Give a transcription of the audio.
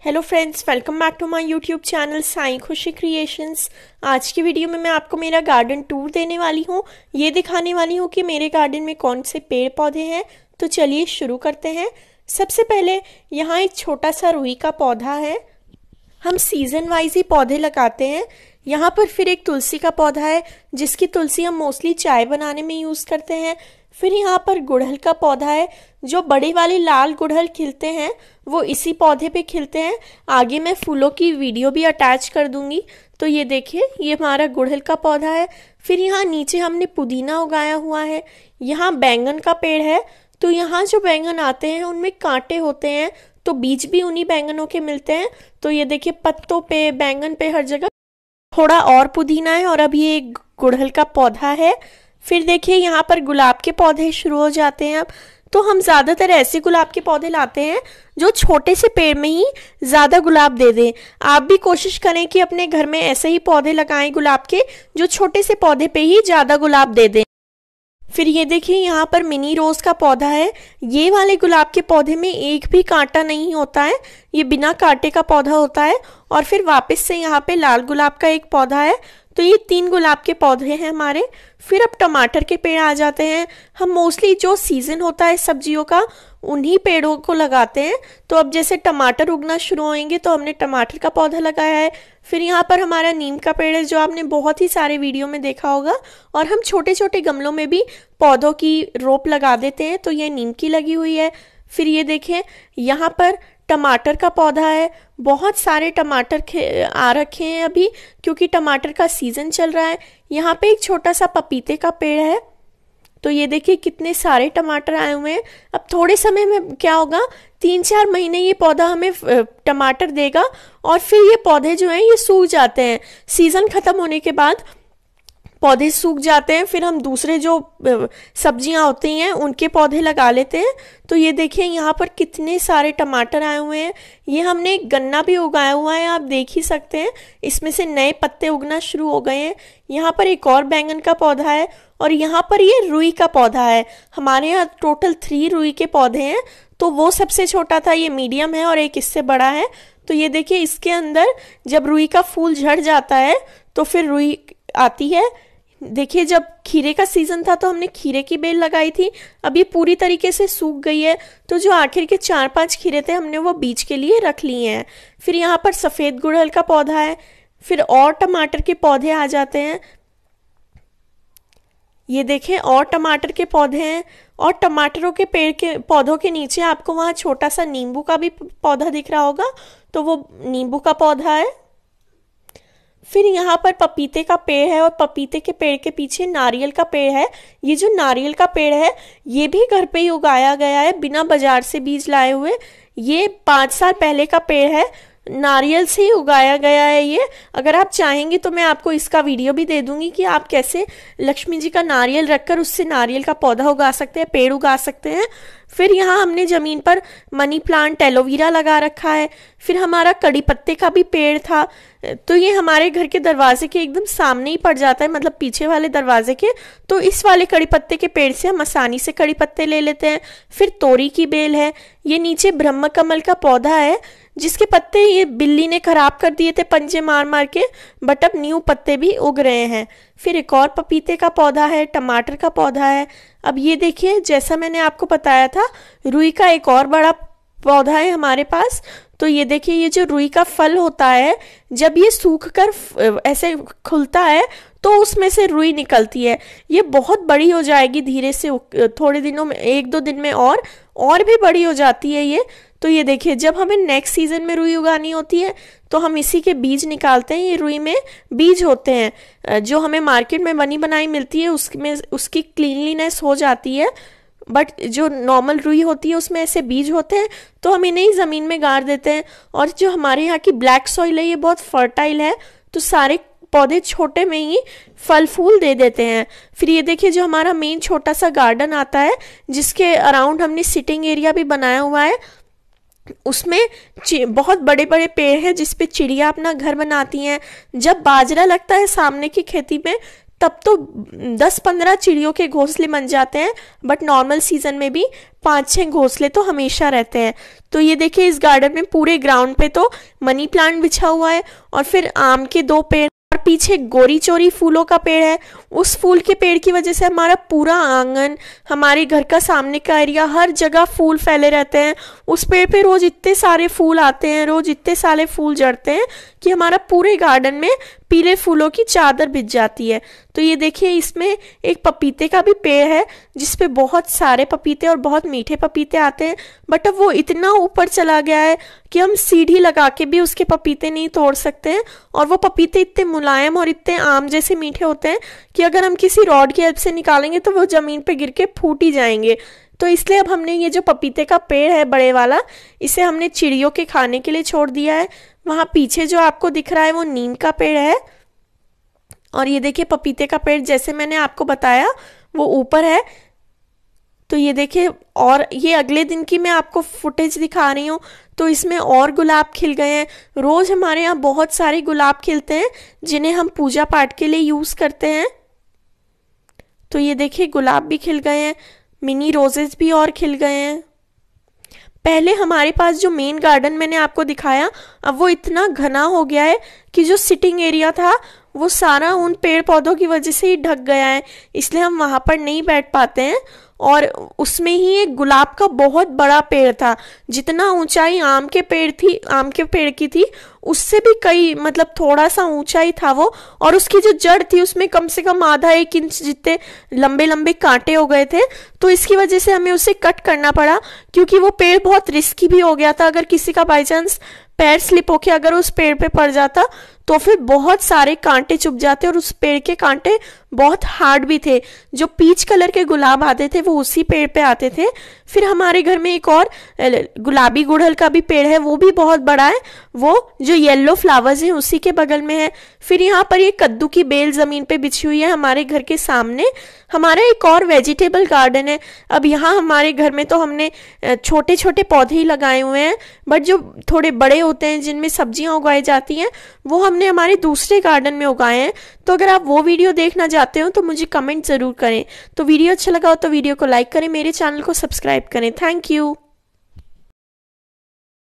Hello friends, welcome back to my YouTube channel Sai Khushi creations. आज की video में मैं आपको मेरा गार्डन टूर देने वाली हूँ। ये दिखाने वाली हूँ कि मेरे गार्डन में कौन से पेड़ पौधे हैं। तो चलिए शुरू करते हैं। सबसे पहले यहाँ एक छोटा सा रुई का पौधा है। हम सीजन वाइज ही पौधे लगाते हैं। यहाँ पर फिर एक तुलसी का पौधा है, जिसकी तुलसी हम मोस्टली चाय बनाने में यूज़ करते हैं। फिर यहाँ पर गुड़हल का पौधा है। जो बड़े वाले लाल गुड़हल खिलते हैं वो इसी पौधे पे खिलते हैं। आगे मैं फूलों की वीडियो भी अटैच कर दूंगी। तो ये देखिए, ये हमारा गुड़हल का पौधा है। फिर यहाँ नीचे हमने पुदीना उगाया हुआ है। यहाँ बैंगन का पेड़ है। तो यहाँ जो बैंगन आते हैं उनमें कांटे होते हैं, तो बीज भी उन्हीं बैंगनों के मिलते हैं। तो ये देखिए, पत्तों पे, बैंगन पे, हर जगह थोड़ा और पुदीना है। और अब ये एक गुड़हल का पौधा है। फिर देखिए, यहाँ पर गुलाब के पौधे शुरू हो जाते हैं। अब तो हम ज़्यादातर ऐसे गुलाब के पौधे लाते हैं जो छोटे से पेड़ में ही ज़्यादा गुलाब दे दें। आप भी कोशिश करें कि अपने घर में ऐसे ही पौधे लगाएं गुलाब के, जो छोटे से पौधे पे ही ज़्यादा गुलाब दे दें। फिर ये देखिए, यहाँ पर मिनी रोज़ का पौधा है। ये वाले गुलाब के पौधे में एक भी कांटा नहीं होता है, ये बिना कांटे का पौधा होता है। और फिर वापस से यहाँ पे लाल गुलाब का एक पौधा है। तो ये 3 गुलाब के पौधे हैं हमारे। फिर अब टमाटर के पेड़ आ जाते हैं। हम मोस्टली जो सीजन होता है सब्जियों का, उन्हीं पेड़ों को लगाते हैं। तो अब जैसे टमाटर उगना शुरू होंगे तो हमने टमाटर का पौधा लगाया है। फिर यहाँ पर हमारा नीम का पेड़ है, जो आपने बहुत ही सारे वीडियो में देखा होगा। और हम छोटे छोटे गमलों में भी पौधों की रोप लगा देते हैं। तो ये नीम की लगी हुई है। फिर ये देखें, यहाँ पर टमाटर का पौधा है। बहुत सारे टमाटर आ रखे हैं अभी, क्योंकि टमाटर का सीजन चल रहा है। यहाँ पे एक छोटा सा पपीते का पेड़ है। तो ये देखिए, कितने सारे टमाटर आए हुए हैं। अब थोड़े समय में क्या होगा, 3-4 महीने ये पौधा हमें टमाटर देगा। और फिर ये पौधे जो हैं ये सूख जाते हैं। सीजन खत्म होने के बाद पौधे सूख जाते हैं। फिर हम दूसरे जो सब्जियां होती हैं उनके पौधे लगा लेते हैं। तो ये देखिए, यहाँ पर कितने सारे टमाटर आए हुए हैं। ये हमने एक गन्ना भी उगाया हुआ है, आप देख ही सकते हैं। इसमें से नए पत्ते उगना शुरू हो गए हैं। यहाँ पर एक और बैंगन का पौधा है। और यहाँ पर ये रुई का पौधा है। हमारे यहाँ टोटल 3 रुई के पौधे हैं। तो वो सबसे छोटा था, ये मीडियम है, और एक इससे बड़ा है। तो ये देखिए, इसके अंदर जब रुई का फूल झड़ जाता है तो फिर रुई आती है। देखिए, जब खीरे का सीजन था तो हमने खीरे की बेल लगाई थी। अब ये पूरी तरीके से सूख गई है। तो जो आखिर के 4-5 खीरे थे, हमने वो बीज के लिए रख लिए हैं। फिर यहाँ पर सफ़ेद गुड़हल का पौधा है। फिर और टमाटर के पौधे आ जाते हैं। ये देखें, और टमाटर के पौधे हैं। और टमाटरों के पेड़ के पौधों के नीचे आपको वहाँ छोटा सा नींबू का भी पौधा दिख रहा होगा। तो वो नींबू का पौधा है। फिर यहाँ पर पपीते का पेड़ है। और पपीते के पेड़ के पीछे नारियल का पेड़ है। ये जो नारियल का पेड़ है, ये भी घर पे ही उगाया गया है, बिना बाजार से बीज लाए हुए। ये 5 साल पहले का पेड़ है, नारियल से ही उगाया गया है ये। अगर आप चाहेंगे तो मैं आपको इसका वीडियो भी दे दूंगी कि आप कैसे लक्ष्मी जी का नारियल रखकर उससे नारियल का पौधा उगा सकते हैं, पेड़ उगा सकते हैं। फिर यहाँ हमने ज़मीन पर मनी प्लांट, एलोवेरा लगा रखा है। फिर हमारा कड़ी पत्ते का भी पेड़ था। तो ये हमारे घर के दरवाजे के एकदम सामने ही पड़ जाता है, मतलब पीछे वाले दरवाजे के। तो इस वाले कड़ी पत्ते के पेड़ से हम आसानी से कड़ी पत्ते ले लेते हैं। फिर तोरी की बेल है। ये नीचे ब्रह्म कमल का पौधा है, जिसके पत्ते ये बिल्ली ने खराब कर दिए थे पंजे मार मार के, बट अब न्यू पत्ते भी उग रहे हैं। फिर एक और पपीते का पौधा है, टमाटर का पौधा है। अब ये देखिए, जैसा मैंने आपको बताया था, रुई का एक और बड़ा पौधा है हमारे पास। तो ये देखिए, ये जो रुई का फल होता है, जब ये सूख कर ऐसे खुलता है तो उसमें से रुई निकलती है। ये बहुत बड़ी हो जाएगी धीरे से, थोड़े दिनों में, 1-2 दिन में और भी बड़ी हो जाती है ये। तो ये देखिए, जब हमें नेक्स्ट सीजन में रुई उगानी होती है तो हम इसी के बीज निकालते हैं। ये रुई में बीज होते हैं, जो हमें मार्केट में बनी बनाई मिलती है उसमें उसकी क्लीनलीनेस हो जाती है, बट जो नॉर्मल रुई होती है उसमें ऐसे बीज होते हैं। तो हम इन्हें ही ज़मीन में गाड़ देते हैं। और जो हमारे यहाँ की ब्लैक सॉइल है, ये बहुत फर्टाइल है, तो सारे पौधे छोटे में ही फल फूल दे देते हैं। फिर ये देखिए, जो हमारा मेन छोटा सा गार्डन आता है, जिसके अराउंड हमने सिटिंग एरिया भी बनाया हुआ है, उसमें बहुत बड़े बड़े पेड़ हैं जिसपे चिड़िया अपना घर बनाती हैं। जब बाजरा लगता है सामने की खेती में, तब तो 10-15 चिड़ियों के घोंसले बन जाते हैं, बट नॉर्मल सीजन में भी 5-6 घोंसले तो हमेशा रहते हैं। तो ये देखिए इस गार्डन में पूरे ग्राउंड पे तो मनी प्लांट बिछा हुआ है, और फिर आम के 2 पेड़, और पीछे गोरी चोरी फूलों का पेड़ है। उस फूल के पेड़ की वजह से हमारा पूरा आंगन, हमारे घर का सामने का एरिया, हर जगह फूल फैले रहते हैं। उस पेड़ पे रोज इतने सारे फूल आते हैं, रोज इतने सारे फूल झड़ते हैं कि हमारा पूरे गार्डन में पीले फूलों की चादर बिछ जाती है। तो ये देखिए इसमें एक पपीते का भी पेड़ है जिसपे बहुत सारे पपीते और बहुत मीठे पपीते आते हैं, बट अब वो इतना ऊपर चला गया है कि हम सीढ़ी लगा के भी उसके पपीते नहीं तोड़ सकते हैं। और वो पपीते इतने मुलायम और इतने आम जैसे मीठे होते हैं कि अगर हम किसी रॉड की हेल्प से निकालेंगे तो वो जमीन पे गिर के फूट ही जाएंगे। तो इसलिए अब हमने ये जो पपीते का पेड़ है बड़े वाला, इसे हमने चिड़ियों के खाने के लिए छोड़ दिया है। वहाँ पीछे जो आपको दिख रहा है वो नीम का पेड़ है, और ये देखिए पपीते का पेड़ जैसे मैंने आपको बताया वो ऊपर है। तो ये देखिए, और ये अगले दिन की मैं आपको फुटेज दिखा रही हूँ। तो इसमें और गुलाब खिल गए हैं। रोज हमारे यहाँ बहुत सारे गुलाब खिलते हैं जिन्हें हम पूजा पाठ के लिए यूज करते हैं। तो ये देखिए गुलाब भी खिल गए हैं, मिनी रोजेस भी और खिल गए हैं। पहले हमारे पास जो मेन गार्डन मैंने आपको दिखाया, अब वो इतना घना हो गया है कि जो सिटिंग एरिया था वो सारा उन पेड़ पौधों की वजह से ही ढक गया है, इसलिए हम वहां पर नहीं बैठ पाते हैं। और उसमें ही एक गुलाब का बहुत बड़ा पेड़ था, जितना ऊंचाई आम के पेड़ की थी उससे भी कई मतलब थोड़ा सा ऊंचाई था वो, और उसकी जो जड़ थी उसमें कम से कम आधा 1 इंच जितने लंबे लंबे कांटे हो गए थे। तो इसकी वजह से हमें उसे कट करना पड़ा, क्योंकि वो पेड़ बहुत रिस्की भी हो गया था। अगर किसी का बाई चांस पैर स्लिप होके अगर उस पेड़ पे पड़ जाता तो फिर बहुत सारे कांटे चुभ जाते, और उस पेड़ के कांटे बहुत हार्ड भी थे। जो पीच कलर के गुलाब आते थे वो उसी पेड़ पे आते थे। फिर हमारे घर में एक और गुलाबी गुड़हल का भी पेड़ है, वो भी बहुत बड़ा है, वो जो येलो फ्लावर्स हैं उसी के बगल में है। फिर यहाँ पर ये कद्दू की बेल जमीन पे बिछी हुई है हमारे घर के सामने। हमारा एक और वेजिटेबल गार्डन है। अब यहाँ हमारे घर में तो हमने छोटे छोटे पौधे ही लगाए हुए हैं, बट जो थोड़े बड़े होते हैं जिनमें सब्जियां उगाई जाती हैं वो हमने हमारे दूसरे गार्डन में उगाए हैं। तो अगर आप वो वीडियो देखना चाहते हो तो मुझे कमेंट जरूर करें। तो वीडियो अच्छा लगा हो तो वीडियो को लाइक करें, मेरे चैनल को सब्सक्राइब करें। Thank you.